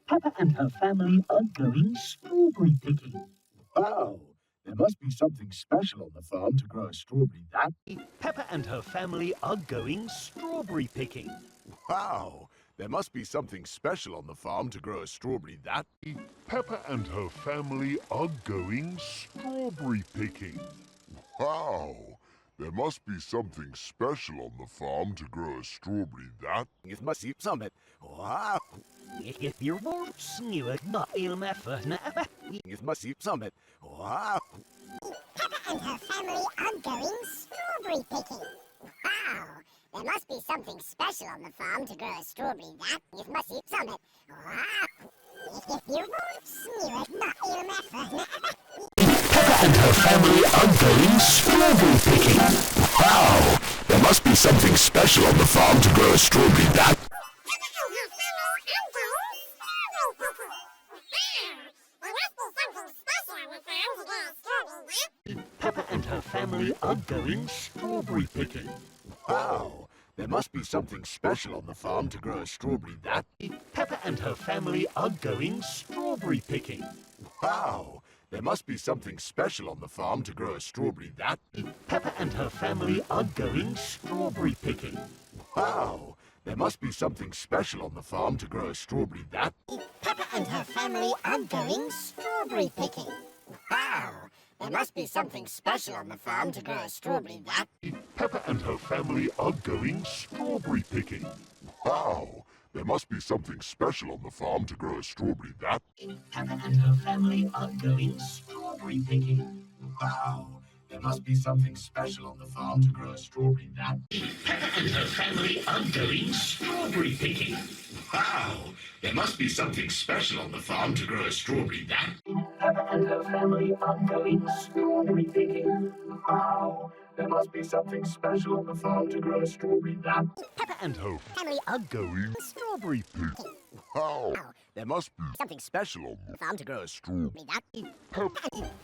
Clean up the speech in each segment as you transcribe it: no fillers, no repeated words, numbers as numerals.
Peppa and her family are going strawberry picking. Wow, there must be something special on the farm to grow a strawberry that... Peppa and her family are going strawberry picking. Wow, there must be something special on the farm to grow a strawberry that... Peppa and her family are going strawberry picking. Wow, there must be something special on the farm to grow a strawberry that... It must be something. Wow, If you won't snew it, not ill method. it must be something. Wow. Peppa and her family are going strawberry picking. Wow, there must be something special on the farm to grow a strawberry that it must be something. Wow, if you won't snew it, not ill method. Peppa and her family are going strawberry picking. Wow, there must be something special on the farm to grow a strawberry that... Peppa and her family are going strawberry picking. Wow, there must be something special on the farm to grow a strawberry that... Peppa and her family are going strawberry picking. Wow, there must be something special on the farm to grow a strawberry that... Peppa and her family are going strawberry picking. Wow, there must be something special on the farm to grow a strawberry that... Peppa and her family are going strawberry picking. Wow, there must be something special on the farm to grow a strawberry that... Peppa and her family are going strawberry picking. Wow, there must be something special on the farm to grow a strawberry that... Peppa and her family are going strawberry picking. Wow, there must be something special on the farm to grow a strawberry that... Peppa and her family are going strawberry picking. Wow, there must be something special on the farm to grow a strawberry that... Peppa and her family are going strawberry picking. Wow, there must be something special on the farm to grow a strawberry that... Peppa and her Family are Going strawberry picking. wow, There must be Something special on the farm to grow a strawberry that... Peppa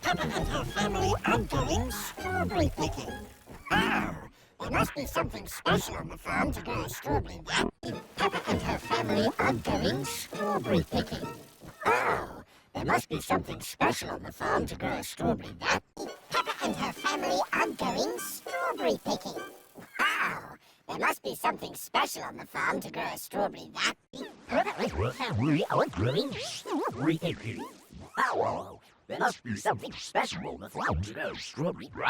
Peppa and her family are going strawberry picking. Wow, there must be something special on the farm to grow a strawberry that... Peppa and her family are going strawberry picking. Wow, there must be something special on the farm to grow a strawberry that... Peppa and her family are going strawberry picking. Wow, there must be something special on the farm to grow a strawberry that... Peppa and her family are going strawberry picking. Wow, there must be something special on the farm to grow a strawberry that...